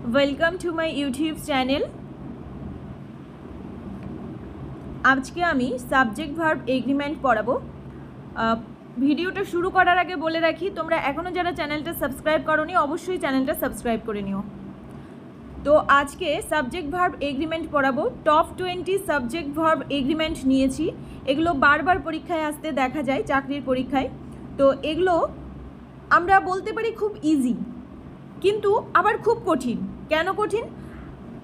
Welcome to my YouTube channel. आज के आमी सबजेक्ट भार्ब एग्रीमेंट पढ़ाबो। भिडियोटा शुरू करार आगे बोले राखी तोमरा एखोनो जारा चैनलटा सबस्क्राइब करोनी अवश्यई चैनलटा सबस्क्राइब करे निओ। तो आज के सबजेक्ट भार्ब एग्रीमेंट पढ़ाबो। टप 20 सबजेक्ट भार्ब एग्रीमेंट निয়েছি। एगुलो बारबार परीक्षाय आसते देखा जाए चाकरिर परीक्षाय। तो एगुलो आमरा बोलते पारी खूब इजी किन्तु आबार खूब कठिन। केन कठिन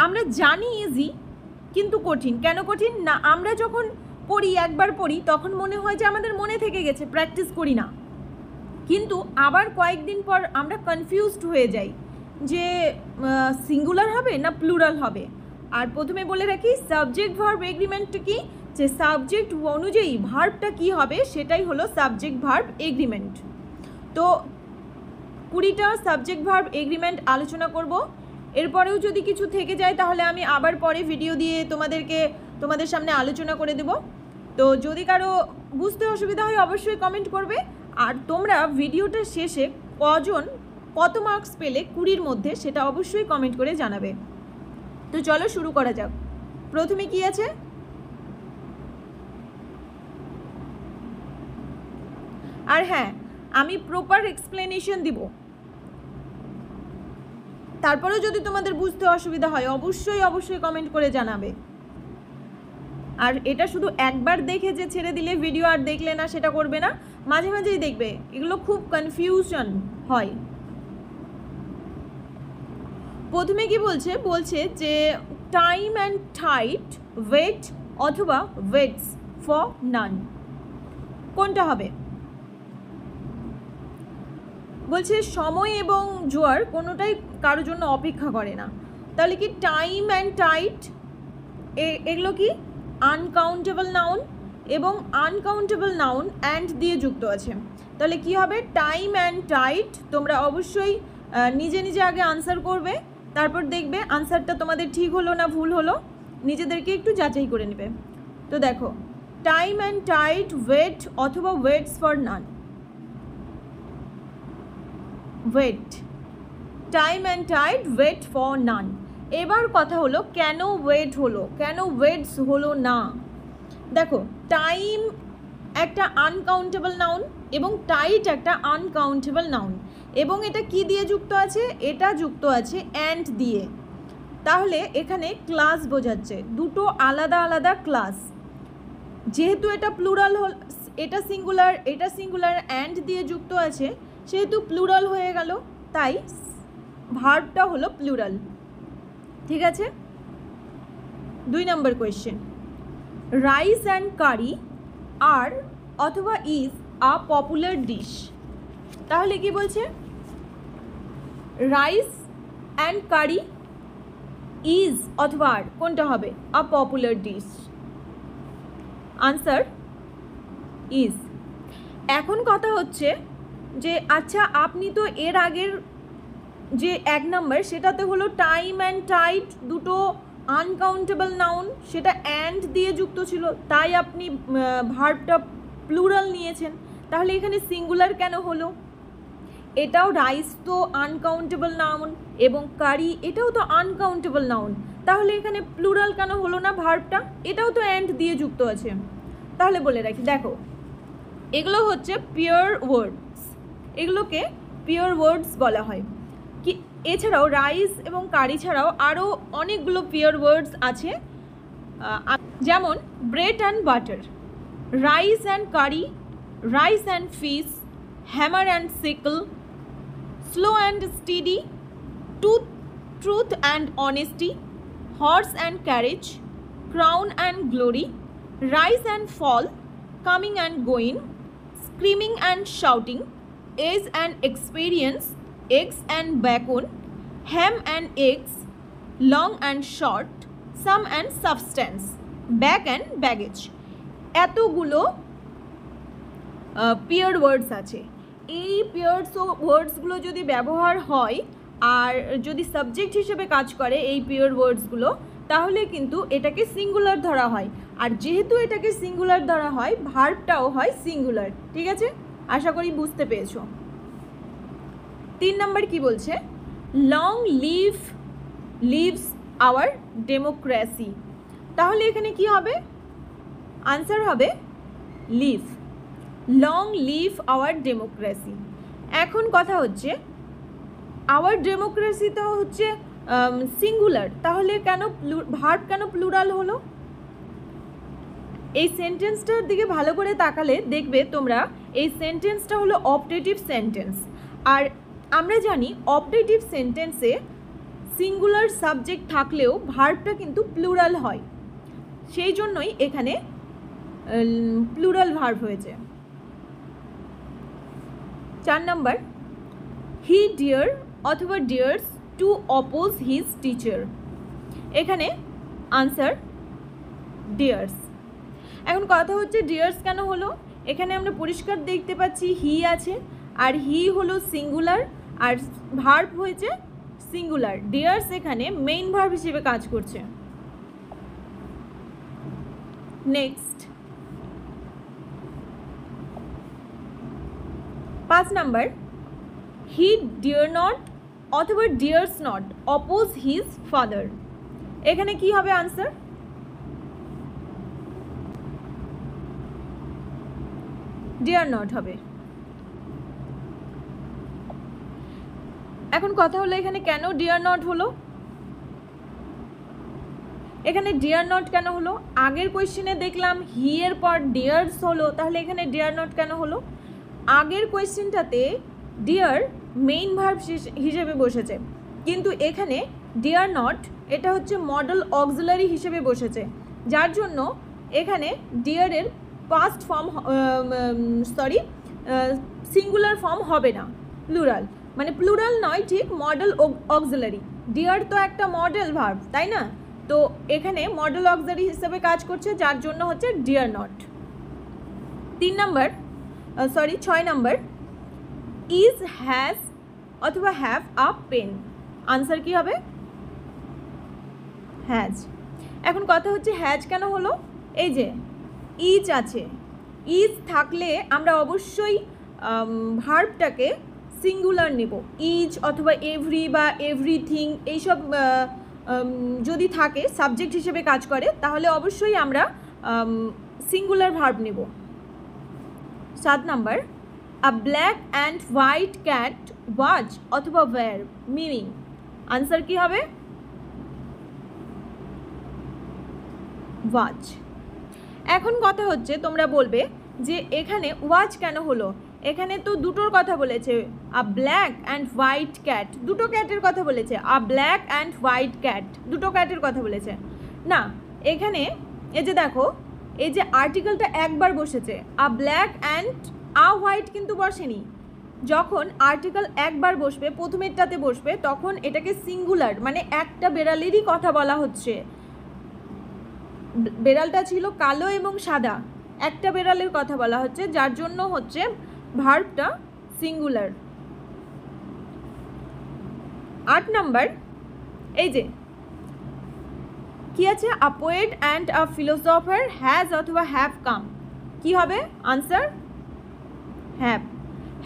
आमरा जानी इजी किन्तु कठिन केन कठिन ना आमरा जखन पढ़ी एकबार पढ़ी तखन मने हय जे आमादेर मने थेके गेछे प्रैक्टिस करी ना किन्तु आबार कयेकदिन पर आमरा कनफिउजड हये जाई जे सिंगुलार हबे ना प्लुराल हबे। आर प्रथमे बोले राखी सबजेक्ट भार्ब एग्रीमेंट कि जे सबजेक्ट अनुयायी भार्बटा कि हबे setae hello subject verb agreement. तो 20टा सबजेक्ट भार्ब एग्रीमेंट आलोचना करब। एरपरेও যদি কিছু থেকে যায় তাহলে আমি আবার পরে ভিডিও দিয়ে তোমাদের সামনে আলোচনা করে দেব। তো যদি কারো বুঝতে অসুবিধা হয় অবশ্যই কমেন্ট করবে। আর তোমরা ভিডিওটার শেষে কজন কত মার্কস পেলে 20-র মধ্যে সেটা অবশ্যই কমেন্ট করে জানাবে। তো চলো শুরু করা যাক। প্রথমে কি আছে, আর হ্যাঁ আমি প্রপার এক্সপ্লেনেশন দিব। তারপরেও যদি তোমাদের বুঝতে অসুবিধা হয় অবশ্যই অবশ্যই কমেন্ট করে জানাবে। আর এটা শুধু একবার দেখে যে ছেড়ে দিলে ভিডিও আর দেখলে না সেটা করবে না, মাঝে মাঝেই দেখবে, এগুলো খুব কনফিউশন হয়। প্রথমে কি বলছে যে টাইম অ্যান্ড টাইট ওয়েট অথবা ওয়েটস ফর নান, কোনটা হবে? বলছে সময় এবং জোয়ার কোনোটাই কারোর জন্য অপেক্ষা করে না। তাহলে কি টাইম অ্যান্ড টাইট এগুলো কি আনকাউন্টেবল নাউন এবং আনকাউন্টেবল নাউন অ্যান্ড দিয়ে যুক্ত আছে। তাহলে কি হবে টাইম অ্যান্ড টাইট। তোমরা অবশ্যই নিজে নিজে আগে আনসার করবে, তারপর দেখবে আনসারটা তোমাদের ঠিক হলো না ভুল হলো, নিজেদেরকে একটু যাচাই করে নেবে। তো দেখো টাইম অ্যান্ড টাইট ওয়েট অথবা waits for none. Wait, time and tide wait for none. এবার কথা হলো কেন ওয়েট হলো, কেন ওয়েটস হলো না। দেখো টাইম একটা আনকাউন্টেবল নাউন এবং টাইট একটা আনকাউন্টেবল নাউন এবং এটা কি দিয়ে যুক্ত আছে? এটা যুক্ত আছে অ্যান্ড দিয়ে। তাহলে এখানে ক্লাস বোঝাচ্ছে, দুটো আলাদা আলাদা ক্লাস। যেহেতু এটা প্লুরাল হল, এটা সিঙ্গুলার অ্যান্ড দিয়ে যুক্ত আছে সেহেতু প্লুরাল হয়ে গেল, তাই ভার্বটা হলো প্লুরাল। ঠিক আছে। 2 নম্বর কোয়েশ্চেন, রাইস অ্যান্ড কারি আর অথবা ইজ আ পপুলার ডিশ। তাহলে কি বলছে? রাইস অ্যান্ড কারি ইজ অথবা আর কোনটা হবে? A popular dish. Answer is. এখন কথা হচ্ছে যে আচ্ছা আপনি তো এর আগের যে 1 নম্বর সেটাতে হলো টাইম অ্যান্ড টাইট দুটো আনকাউন্টেবল নাউন, সেটা অ্যান্ড দিয়ে যুক্ত ছিল, তাই আপনি ভার্বটা প্লুরাল নিয়েছেন। তাহলে এখানে সিঙ্গুলার কেন হলো? এটাও রাইস তো আনকাউন্টেবল নাউন এবং কারি এটাও তো আনকাউন্টেবল নাউন, তাহলে এখানে প্লুরাল কেন হলো না ভার্বটা? এটাও তো অ্যান্ড দিয়ে যুক্ত আছে। তাহলে বলে রাখি, দেখো এগুলো হচ্ছে পিওর ওয়ার্ডস, এগুলোকে পিওর ওয়ার্ডস বলা হয়। কি এছাড়াও রাইস এবং কারি ছাড়াও আরও অনেকগুলো পিওর ওয়ার্ডস আছে, যেমন bread and butter, rice and curry, rice and fish, hammer and sickle, slow and steady, truth and honesty, horse and carriage, crown and glory, rise and fall, coming and going, screaming and shouting, age and experience, eggs and bacon, ham and eggs, long and short, some and substance, bag and baggage। এতগুলো pair ওয়ার্ডস আছে। এই pairs ওয়ার্ডসগুলো যদি ব্যবহার হয় আর যদি subject হিসেবে কাজ করে এই পেয়ার ওয়ার্ডসগুলো, তাহলে কিন্তু এটাকে সিঙ্গুলার ধরা হয়। আর যেহেতু এটাকে সিঙ্গুলার ধরা হয় ভার্বটাও হয় সিঙ্গুলার। ঠিক আছে, আশা করি বুঝতে পেরেছো। 3 নম্বর কি বলছে? Long live lives our democracy. তাহলে এখানে কি হবে? আনসার হবে live. Long live our democracy. এখন কথা হচ্ছে আওয়ার ডেমোক্রেসি তো হচ্ছে সিঙ্গুলার, তাহলে কেন ভার্ব কেন প্লুরাল হলো? এই সেন্টেন্সটার দিকে ভালো করে তাকালে দেখবে তোমরা এই সেন্টেন্সটা হলো অপটেটিভ সেন্টেন্স। আর আমরা জানি অপটেটিভ সেন্টেন্সে সিঙ্গুলার সাবজেক্ট থাকলেও ভার্বটা কিন্তু প্লুরাল হয়, সেই জন্যই এখানে প্লুরাল ভার্ব হয়েছে। 4 নম্বর, হি ডিয়ার অথবা dears two oppose his teacher. এখানে আনসার ডিয়ার্স। এখন কথা হচ্ছে ডিয়ার্স কেন হলো? এখানে আমরা পরিষ্কার দেখতে পাচ্ছি হি আছে, আর হি হলো সিঙ্গুলার আর ভার্ব হয়েছে সিঙ্গুলার। ডিয়ার্স এখানে মেইন ভার্ব হিসেবে কাজ করছে। Next 5 number, he dare not অথবা dares not oppose his father. এখানে কি হবে আনসার? ডিয়ার নট হবে। এখন কথা হলো এখানে কেন ডিয়ার নট হলো? এখানে ডিয়ার নট কেন হলো? আগের কোয়েশ্চেনে দেখলাম হি এর পর ডিয়ার্স হলো, তাহলে এখানে ডিয়ার নট কেন হলো? আগের কোয়েশ্চেনটাতে ডিয়ার মেইন ভার্ব হিসেবে বসেছে, কিন্তু এখানে ডিয়ার নট এটা হচ্ছে মডেল অক্সিলারি হিসেবে বসেছে, যার জন্য এখানে ডিয়ারের পাস্ট ফর্ম সিঙ্গুলার ফর্ম হবে না, প্লুরাল। মানে প্লুরাল নয় ঠিক, মডেল অক্সিলারি। ডিয়ার তো একটা মডেল ভার্ব, তাই না? তো এখানে মডেল অক্সিলারি হিসেবে কাজ করছে, যার জন্য হচ্ছে dare not. 6 number, is has অথবা হ্যাভ আ পেন। আনসার কি হবে? হ্যাজ। এখন কথা হচ্ছে হ্যাজ কেন হলো? এই যে ইজ আছে, ইজ থাকলে আমরা অবশ্যই ভার্বটাকে সিঙ্গুলার নেব। ইজ অথবা এভরি বা এভরিথিং এইসব যদি থাকে সাবজেক্ট হিসেবে কাজ করে, তাহলে অবশ্যই আমরা সিঙ্গুলার ভার্ব নেব। 7 number, a black and white cat watch অথবা ওয়্যার মিনিং। আনসার কি হবে? ওয়াচ। এখন কথা হচ্ছে তোমরা বলবে যে এখানে ওয়াচ কেন হলো? এখানে তো দুটোর কথা বলেছে, আ ব্ল্যাক অ্যান্ড হোয়াইট ক্যাট, দুটো ক্যাটের কথা বলেছে। আ ব্ল্যাক অ্যান্ড হোয়াইট ক্যাট, দুটো ক্যাটের কথা বলেছে না। এখানে এই যে দেখো, এই যে আর্টিকেলটা একবার বসেছে, আ ব্ল্যাক অ্যান্ড আ হোয়াইট কিন্তু বসেনি। যখন আর্টিকেল একবার বসবে, প্রথমেরটাতে বসবে, তখন এটাকে সিঙ্গুলার মানে একটা বেড়ালেরই কথা বলা হচ্ছে। বেড়ালটা ছিল কালো এবং সাদা, একটা বেড়ালের কথা বলা হচ্ছে, যার জন্য হচ্ছে ভার্বটা সিঙ্গুলার। 8 নাম্বার, এই যে কি আছে? A poet and a philosopher has অথবা হ্যাভ কাম। কি হবে আনসার? হ্যাভ।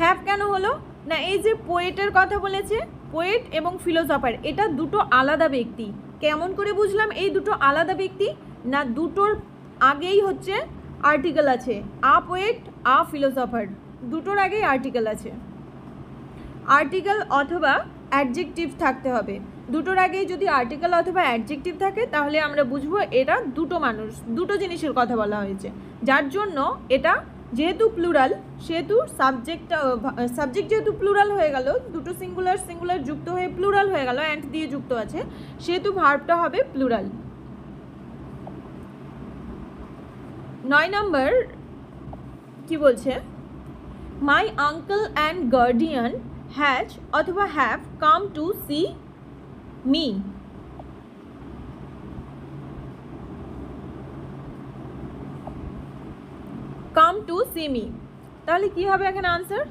হ্যাভ কেন হলো না? এই যে পোয়েটের কথা বলেছে, পোয়েট এবং ফিলোসফার এটা দুটো আলাদা ব্যক্তি। কেমন করে বুঝলাম এই দুটো আলাদা ব্যক্তি? না, দুটোর আগেই হচ্ছে আর্টিকেল আছে, আ পোয়েট আ ফিলোসফার, দুটোর আগেই আর্টিকেল আছে। আর্টিকেল অথবা অ্যাডজেক্টিভ থাকতে হবে, দুটোর আগেই যদি আর্টিকেল অথবা অ্যাডজেক্টিভ থাকে তাহলে আমরা বুঝবো এরা দুটো মানুষ, দুটো জিনিসের কথা বলা হয়েছে। যার জন্য এটা যেহেতু প্লুরাল, সেহেতু সাবজেক্ট যেহেতু প্লুরাল হয়ে গেল, দুটো সিঙ্গুলার যুক্ত হয়ে প্লুরাল হয়ে গেল, অ্যান্ড দিয়ে যুক্ত আছে, সেহেতু ভার্বটা হবে প্লুরাল। 9 নাম্বার কি বলছে? My uncle and guardian has অথবা have come to see me. Come to see me, তাহলে কি হবে এখানে আনসার?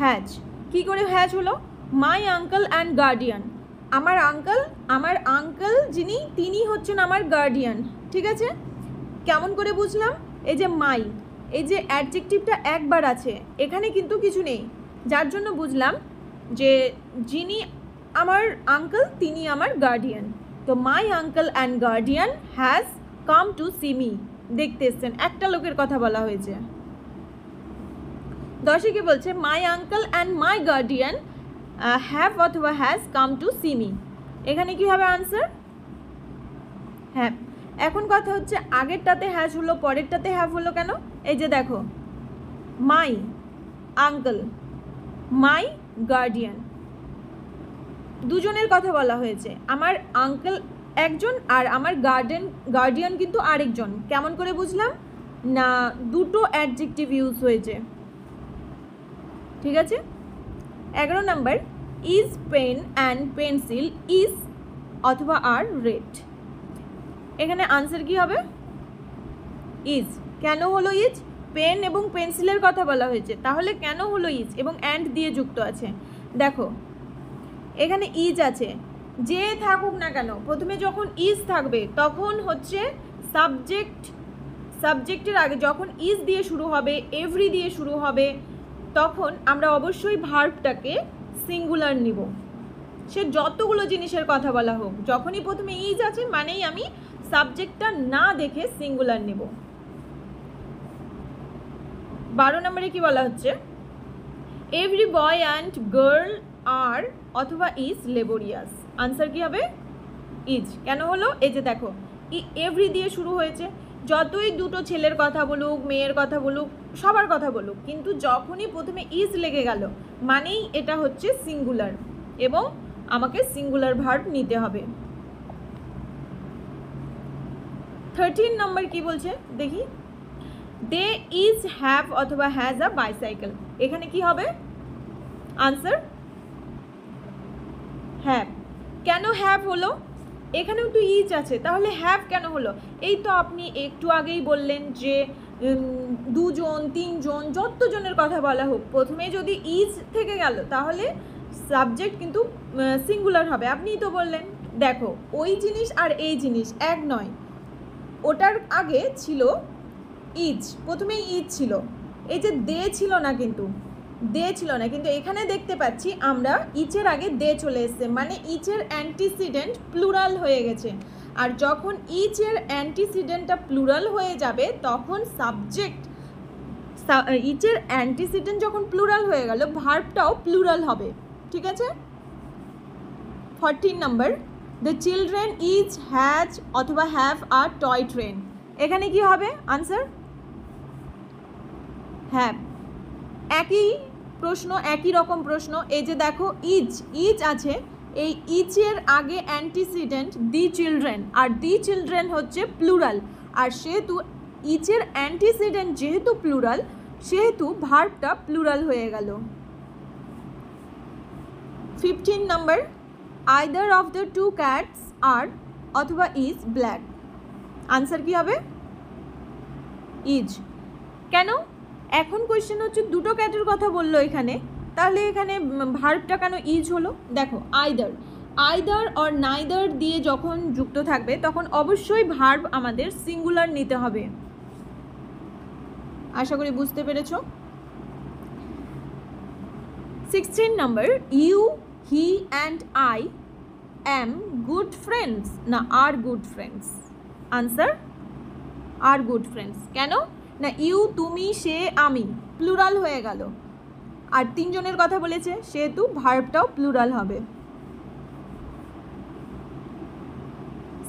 হ্যাজ। কি করে হ্যাজ হলো? মাই আঙ্কেল অ্যান্ড গার্ডিয়ান, আমার আঙ্কেল যিনি, তিনি হচ্ছেন আমার গার্ডিয়ান। ঠিক আছে, কেমন করে বুঝলাম? এই যে মাই, এই যে অ্যাডজেক্টিভটা একবার আছে, এখানে কিন্তু কিছু নেই, যার জন্য বুঝলাম যে যিনি আমার আঙ্কেল তিনি আমার গার্ডিয়ান, তো my uncle and guardian has come to see me, দেখতে এসছেন, একটা লোকের কথা বলা হয়েছে। 10 কি বলছে, my uncle and my guardian have অথবা has come to see me, এখানে কি হবে আনসার? হ্যাভ। এখন কথা হচ্ছে আগেরটাতে হ্যাজ হলো, পরেরটাতে হ্যাভ হলো কেন? এই যে দেখো, মাই আঙ্কেল, মাই গার্ডিয়ান, দুজনের কথা বলা হয়েছে। আমার আঙ্কেল একজন আর আমার গার্ডিয়ান কিন্তু আরেকজন। কেমন করে বুঝলাম? না, দুটো অ্যাডজেক্টিভ ইউজ হয়েছে, ঠিক আছে। 11 number, is pen and pencil is অথবা আর রেড, এখানে আনসার কি হবে? ইজ। কেন হলো ইজ? পেন এবং পেন্সিলের কথা বলা হয়েছে, তাহলে কেন হলো ইজ এবং অ্যান্ড দিয়ে যুক্ত আছে? দেখো এখানে ইজ আছে, যে থাকুক না কেন প্রথমে যখন ইজ থাকবে তখন হচ্ছে সাবজেক্টের আগে যখন ইজ দিয়ে শুরু হবে, এভরি দিয়ে শুরু হবে, তখন আমরা অবশ্যই ভার্বটাকে সিঙ্গুলার নিব। সে যতগুলো জিনিসের কথা বলা হোক, যখনই প্রথমে ইজ আছে মানেই আমি সাবজেক্টটা না দেখে সিঙ্গুলার নিব। 12 নম্বরে কি বলা হচ্ছে, এভরি বয় অ্যান্ড গার্ল আর অথবা ইজ লেবোরিয়াস, আনসার কি হবে? ইজ। কেন হলো? এই যে দেখো, এভরি দিয়ে শুরু হয়েছে, যতই দুটো ছেলের কথা বলুক, মেয়ের কথা বলুক, সবার কথা বলুক, কিন্তু যখনই প্রথমে ইজ লেগে গেল মানেই এটা হচ্ছে সিঙ্গুলার এবং আমাকে সিঙ্গুলার ভার্ব নিতে হবে। 13 নম্বর কি বলছে দেখি, দে ইজ হ্যাভ অথবা হ্যাজ আ বাইসাইকেল, এখানে কি হবে আনসার? হ্যাভ। কেন হ্যাভ হলো? এখানেও তো ইজ আছে, তাহলে হ্যাভ কেন হলো? এই তো আপনি একটু আগেই বললেন যে দুজন, তিনজন, যতজনের কথা বলা হোক প্রথমে যদি ইজ থেকে গেল তাহলে সাবজেক্ট কিন্তু সিঙ্গুলার হবে, আপনিই তো বললেন। দেখো ওই জিনিস আর এই জিনিস এক নয়, ওটার আগে ছিল ইজ, প্রথমেই ইজ ছিল, এই যে দে ছিল না, কিন্তু দে ছিল না, কিন্তু এখানে দেখতে পাচ্ছি আমরা ইচের আগে দে চলে এসছে, মানে ইচের অ্যান্টিসিডেন্ট প্লুরাল হয়ে গেছে। আর যখন ইচের অ্যান্টিসিডেন্টটা প্লুরাল হয়ে যাবে তখন সাবজেক্ট, ইচের অ্যান্টিসিডেন্ট যখন প্লুরাল হয়ে গেল ভার্বটাও প্লুরাল হবে, ঠিক আছে। 14 number, the children is has অথবা হ্যাভ আ টয় ট্রেন, এখানে কি হবে আনসার? হ্যাভ। একই প্রশ্ন, একই রকম প্রশ্ন, এই যে দেখো ইজ আছে, এই ইচের আগে অ্যান্টিসিডেন্ট দি চিলড্রেন, আর দি চিলড্রেন হচ্ছে প্লুরাল, আর সেহেতু ইচের অ্যান্টিসিডেন্ট যেহেতু প্লুরাল সেহেতু ভার্বটা প্লুরাল হয়ে গেল। 15 number, either of the two cats are অথবা ইজ ব্ল্যাক, আনসার কি হবে? ইজ। কেন? এখন কোয়েশ্চেন হচ্ছে দুটো ক্যাটের কথা বললো এখানে, তাহলে এখানে ভার্বটা কেন ইজ হলো? দেখো আইদার অর নাইদার দিয়ে যখন যুক্ত থাকবে তখন অবশ্যই ভার্ব আমাদের সিঙ্গুলার নিতে হবে। আশা করি বুঝতে পেরেছ। 16 number, you, he and I am good friends না are good friends, answer are good friends. কেন না, ইউ তুমি, সে, আমি প্লুরাল হয়ে গেল, আর তিনজনের কথা বলেছে সেহেতু ভার্বটাও প্লুরাল হবে।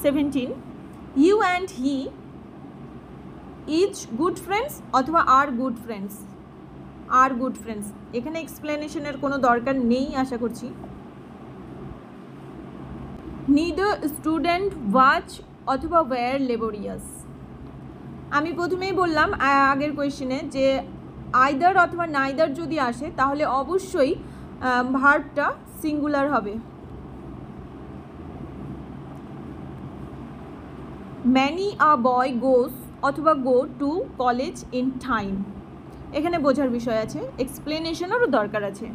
17, you and he is good friends অথবা are good friends, are good friends, এখানে এক্সপ্লেনেশনের কোনো দরকার নেই আশা করছি। নিদার স্টুডেন্ট ওয়াচ অথবা ওয়্যার লেবোরিয়াস, আমি প্রথমেই বললাম আগের কোয়েশ্চেনে যে আইদার অথবা নাইদার যদি আসে তাহলে অবশ্যই ভার্বটা সিঙ্গুলার হবে। ম্যানি আ বয় গোস অথবা go to college in time, এখানে বোঝার বিষয় আছে, এক্সপ্লেনেশনেরও দরকার আছে।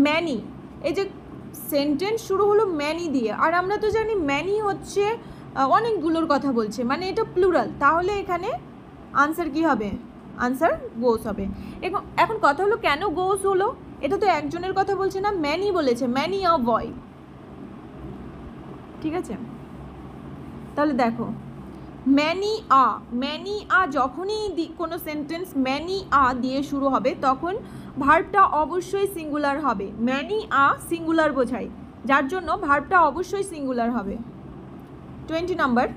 ম্যানি, এই যে সেন্টেন্স শুরু হলো ম্যানি দিয়ে, আর আমরা তো জানি ম্যানি হচ্ছে অনেকগুলোর কথা বলছে, মানে এটা প্লুরাল, তাহলে এখানে আনসার কি হবে? আনসার গোস হবে। এখন কথা হলো কেন গোস হলো, এটা তো একজনের কথা বলছে না, ম্যানি বলেছে, ম্যানি আ বয়, ঠিক আছে, তাহলে দেখো ম্যানি আ যখনই কোনো সেন্টেন্স ম্যানি আ দিয়ে শুরু হবে তখন ভার্বটা অবশ্যই সিঙ্গুলার হবে। ম্যানি আ সিঙ্গুলার বোঝায়, যার জন্য ভার্বটা অবশ্যই সিঙ্গুলার হবে। 20 number,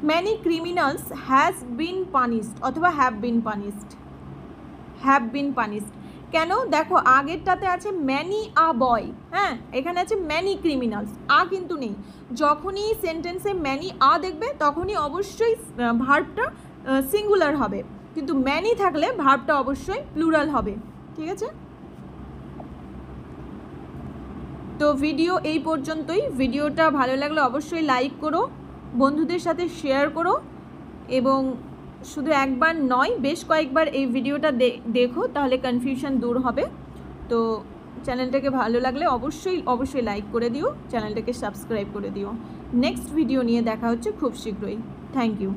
many criminals has been punished অথবা হ্যাভ বিন পানিশড। কেন? দেখো আগেরটাতে আছে ম্যানি আ বয়, হ্যাঁ, এখানে আছে ম্যানি ক্রিমিনালস, আ কিন্তু নেই। যখনই সেন্টেন্সে ম্যানি আ দেখবে তখনই অবশ্যই ভার্বটা সিঙ্গুলার হবে, কিন্তু ম্যানি থাকলে ভার্বটা অবশ্যই প্লুরাল হবে। ঠিক আছে, তো ভিডিও এই পর্যন্তই। ভিডিওটা ভালো লাগলে অবশ্যই লাইক করো, বন্ধুদের সাথে শেয়ার করো, এবং শুধু একবার নয় বেশ কয়েকবার এই ভিডিওটা দেখো, তাহলে কনফিউশন দূর হবে। তো চ্যানেলটাকে ভালো লাগলে অবশ্যই লাইক করে দিও, চ্যানেলটাকে সাবস্ক্রাইব করে দিও। নেক্সট ভিডিও নিয়ে দেখা হচ্ছে খুব শীঘ্রই। Thank you.